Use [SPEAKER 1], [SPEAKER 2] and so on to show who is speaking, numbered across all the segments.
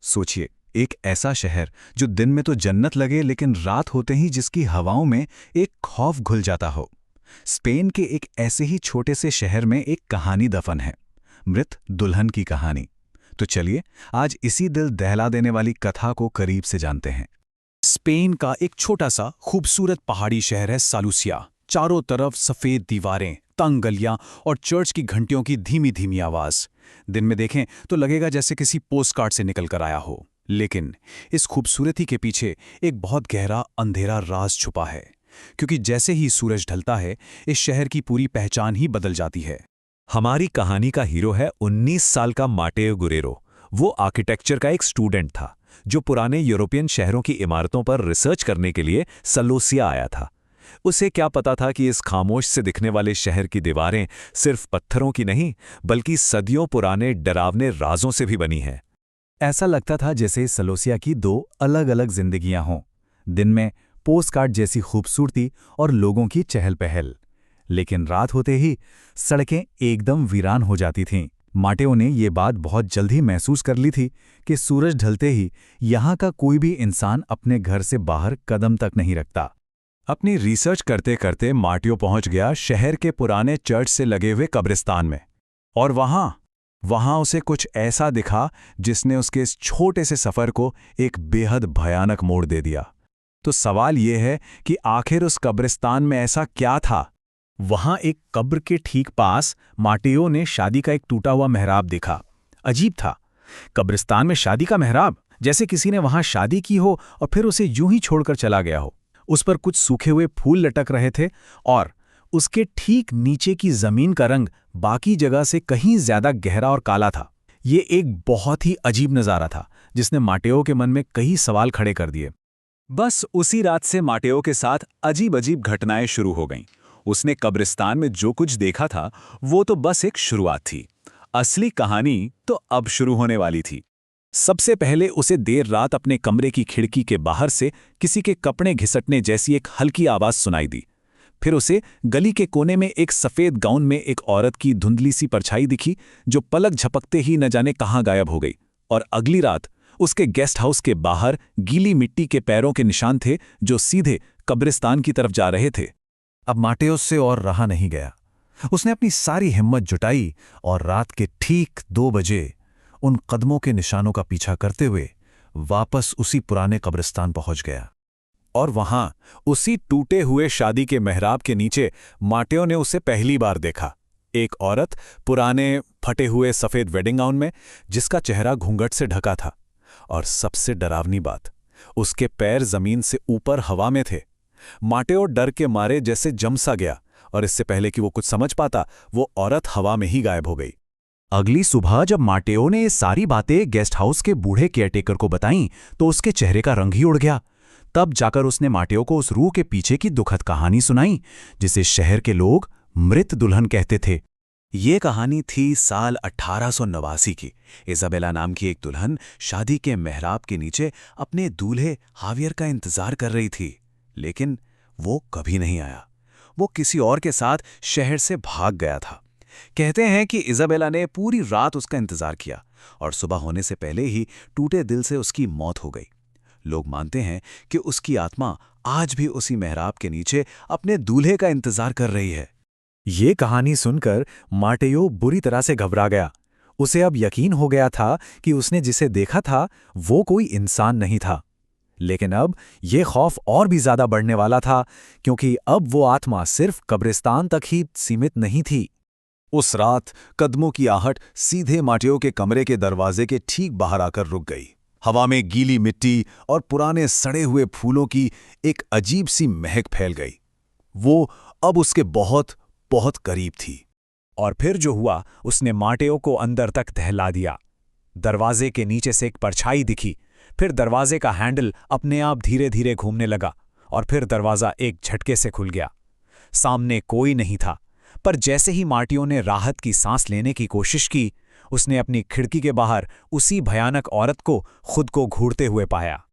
[SPEAKER 1] सोचिए, एक ऐसा शहर जो दिन में तो जन्नत लगे लेकिन रात होते ही जिसकी हवाओं में एक खौफ घुल जाता हो। स्पेन के एक ऐसे ही छोटे से शहर में एक कहानी दफन है, मृत दुल्हन की कहानी। तो चलिए आज इसी दिल दहला देने वाली कथा को करीब से जानते हैं।
[SPEAKER 2] स्पेन का एक छोटा सा खूबसूरत पहाड़ी शहर है सालूसिया। चारों तरफ सफेद दीवारें, तंग गलियां और चर्च की घंटियों की धीमी धीमी आवाज। दिन में देखें तो लगेगा जैसे किसी पोस्टकार्ड से निकल कर आया हो। लेकिन इस खूबसूरती के पीछे एक बहुत गहरा अंधेरा राज छुपा है, क्योंकि जैसे ही सूरज ढलता है इस शहर की पूरी पहचान ही बदल जाती है।
[SPEAKER 3] हमारी कहानी का हीरो है 19 साल का माटेओ गुरेरो। वो आर्किटेक्चर का एक स्टूडेंट था जो पुराने यूरोपियन शहरों की इमारतों पर रिसर्च करने के लिए सलोसिया आया था। उसे क्या पता था कि इस खामोश से दिखने वाले शहर की दीवारें सिर्फ पत्थरों की नहीं बल्कि सदियों पुराने डरावने राजों से भी बनी हैं।
[SPEAKER 1] ऐसा लगता था जैसे सलोसिया की दो अलग अलग जिंदगियां हों। दिन में पोस्टकार्ड जैसी खूबसूरती और लोगों की चहल पहल, लेकिन रात होते ही सड़कें एकदम वीरान हो जाती थीं। माटेओ ने ये बात बहुत जल्द ही महसूस कर ली थी कि सूरज ढलते ही यहाँ का कोई भी इंसान अपने घर से बाहर कदम तक नहीं रखता।
[SPEAKER 3] अपनी रिसर्च करते करते माटेओ पहुंच गया शहर के पुराने चर्च से लगे हुए कब्रिस्तान में। और वहां उसे कुछ ऐसा दिखा जिसने उसके इस छोटे से सफर को एक बेहद भयानक मोड़ दे दिया। तो सवाल यह है कि आखिर उस कब्रिस्तान में ऐसा क्या था?
[SPEAKER 2] वहां एक कब्र के ठीक पास माटेओ ने शादी का एक टूटा हुआ मेहराब देखा। अजीब था, कब्रिस्तान में शादी का मेहराब, जैसे किसी ने वहां शादी की हो और फिर उसे यूं ही छोड़कर चला गया हो। उस पर कुछ सूखे हुए फूल लटक रहे थे और उसके ठीक नीचे की जमीन का रंग बाकी जगह से कहीं ज्यादा गहरा और काला था। ये एक बहुत ही अजीब नजारा था जिसने माटेओ के मन में कई सवाल खड़े कर दिए।
[SPEAKER 3] बस उसी रात से माटेओ के साथ अजीब अजीब घटनाएं शुरू हो गईं। उसने कब्रिस्तान में जो कुछ देखा था वो तो बस एक शुरुआत थी। असली कहानी तो अब शुरू होने वाली थी। सबसे पहले उसे देर रात अपने कमरे की खिड़की के बाहर से किसी के कपड़े घिसटने जैसी एक हल्की आवाज सुनाई दी। फिर उसे गली के कोने में एक सफेद गाउन में एक औरत की धुंधली सी परछाई दिखी जो पलक झपकते ही न जाने कहां गायब हो गई। और अगली रात उसके गेस्ट हाउस के बाहर गीली मिट्टी के पैरों के निशान थे जो सीधे कब्रिस्तान की तरफ जा रहे थे।
[SPEAKER 1] अब माटेओ से और रहा नहीं गया। उसने अपनी सारी हिम्मत जुटाई और रात के ठीक 2 बजे उन कदमों के निशानों का पीछा करते हुए वापस उसी पुराने कब्रिस्तान पहुंच गया।
[SPEAKER 3] और वहां उसी टूटे हुए शादी के मेहराब के नीचे माटेओ ने उसे पहली बार देखा। एक औरत पुराने फटे हुए सफेद वेडिंग गाउन में, जिसका चेहरा घूंघट से ढका था। और सबसे डरावनी बात, उसके पैर जमीन से ऊपर हवा में थे। माटेओ डर के मारे जैसे जम सा गया और इससे पहले कि वो कुछ समझ पाता वो औरत हवा में ही गायब हो गई।
[SPEAKER 2] अगली सुबह जब माटेओ ने ये सारी बातें गेस्ट हाउस के बूढ़े केयरटेकर को बताईं तो उसके चेहरे का रंग ही उड़ गया। तब जाकर उसने माटेओ को उस रूह के पीछे की दुखद कहानी सुनाई जिसे शहर के लोग मृत दुल्हन कहते थे।
[SPEAKER 3] ये कहानी थी साल 1889 की। इजाबेला नाम की एक दुल्हन शादी के मेहराब के नीचे अपने दूल्हे हावियर का इंतजार कर रही थी, लेकिन वो कभी नहीं आया। वो किसी और के साथ शहर से भाग गया था। कहते हैं कि इजाबेला ने पूरी रात उसका इंतजार किया और सुबह होने से पहले ही टूटे दिल से उसकी मौत हो गई। लोग मानते हैं कि उसकी आत्मा आज भी उसी मेहराब के नीचे अपने दूल्हे का इंतजार कर रही है।
[SPEAKER 2] ये कहानी सुनकर माटेओ बुरी तरह से घबरा गया। उसे अब यकीन हो गया था कि उसने जिसे देखा था वो कोई इंसान नहीं था। लेकिन अब ये खौफ और भी ज्यादा बढ़ने वाला था, क्योंकि अब वो आत्मा सिर्फ कब्रिस्तान तक ही सीमित नहीं थी।
[SPEAKER 3] उस रात कदमों की आहट सीधे माटेओ के कमरे के दरवाजे के ठीक बाहर आकर रुक गई। हवा में गीली मिट्टी और पुराने सड़े हुए फूलों की एक अजीब सी महक फैल गई। वो अब उसके बहुत बहुत करीब थी।
[SPEAKER 2] और फिर जो हुआ उसने माटेओ को अंदर तक दहला दिया। दरवाजे के नीचे से एक परछाई दिखी, फिर दरवाजे का हैंडल अपने आप धीरे धीरे घूमने लगा और फिर दरवाजा एक झटके से खुल गया। सामने कोई नहीं था, पर जैसे ही माटेओ ने राहत की सांस लेने की कोशिश की, उसने अपनी खिड़की के बाहर उसी भयानक औरत को खुद को घूरते हुए पाया।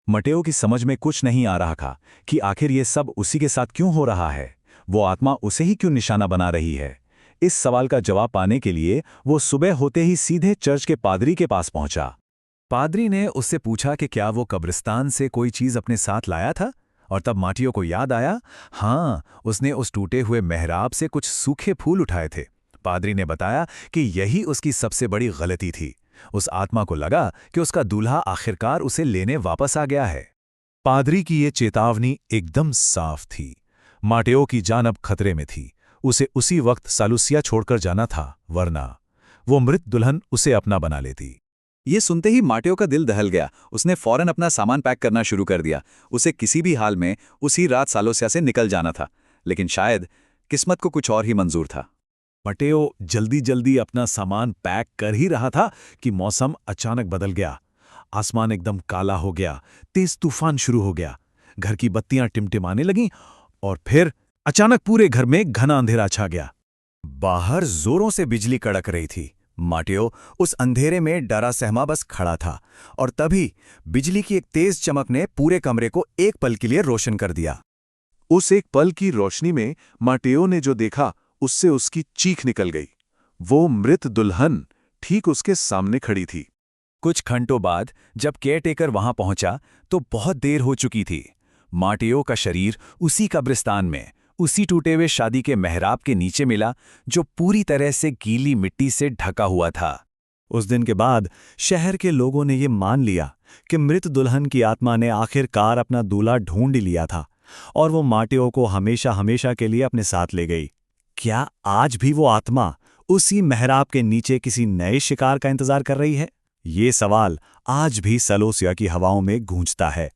[SPEAKER 3] माटेओ की समझ में कुछ नहीं आ रहा था कि आखिर ये सब उसी के साथ क्यों हो रहा है। वो आत्मा उसे ही क्यों निशाना बना रही है? इस सवाल का जवाब पाने के लिए वो सुबह होते ही सीधे चर्च के पादरी के पास पहुंचा। पादरी ने उससे पूछा कि क्या वो कब्रिस्तान से कोई चीज अपने साथ लाया था, और तब माटियो को याद आया, हाँ, उसने उस टूटे हुए मेहराब से कुछ सूखे फूल उठाए थे। पादरी ने बताया कि यही उसकी सबसे बड़ी गलती थी। उस आत्मा को लगा कि उसका दूल्हा आखिरकार उसे लेने वापस आ गया है। पादरी की ये चेतावनी एकदम साफ थी। माटेओ की जान अब खतरे में थी। उसे उसी वक्त सालुसिया छोड़कर जाना था, वरना वो मृत दुल्हन उसे अपना बना लेती। ये सुनते ही माटेओ का दिल दहल गया। उसने फौरन अपना सामान पैक करना शुरू कर दिया। उसे किसी भी हाल में उसी रात सालोसिया से निकल जाना था, लेकिन शायद किस्मत को कुछ और ही मंजूर था। माटेओ जल्दी जल्दी अपना सामान पैक कर ही रहा था कि मौसम अचानक बदल गया। आसमान एकदम काला हो गया, तेज तूफान शुरू हो गया, घर की बत्तियां टिमटिमाने लगीं और फिर अचानक पूरे घर में घना अंधेरा छा गया। बाहर जोरों से बिजली कड़क रही थी। माटेओ उस अंधेरे में डरा सहमा बस खड़ा था, और तभी बिजली की एक तेज चमक ने पूरे कमरे को एक पल के लिए रोशन कर दिया।
[SPEAKER 4] उस एक पल की रोशनी में माटेओ ने जो देखा, उससे उसकी चीख निकल गई। वो मृत दुल्हन ठीक उसके सामने खड़ी थी।
[SPEAKER 3] कुछ घंटों बाद जब केयरटेकर वहां पहुंचा तो बहुत देर हो चुकी थी। माटेओ का शरीर उसी कब्रिस्तान में, उसी टूटे हुए शादी के मेहराब के नीचे मिला, जो पूरी तरह से गीली मिट्टी से ढका हुआ था।
[SPEAKER 2] उस दिन के बाद शहर के लोगों ने ये मान लिया कि मृत दुल्हन की आत्मा ने आखिरकार अपना दूल्हा ढूंढ लिया था, और वो माटेओ को हमेशा हमेशा के लिए अपने साथ ले गई। क्या आज भी वो आत्मा उसी मेहराब के नीचे किसी नए शिकार का इंतजार कर रही है? ये सवाल आज भी सालोसिया की हवाओं में गूंजता है।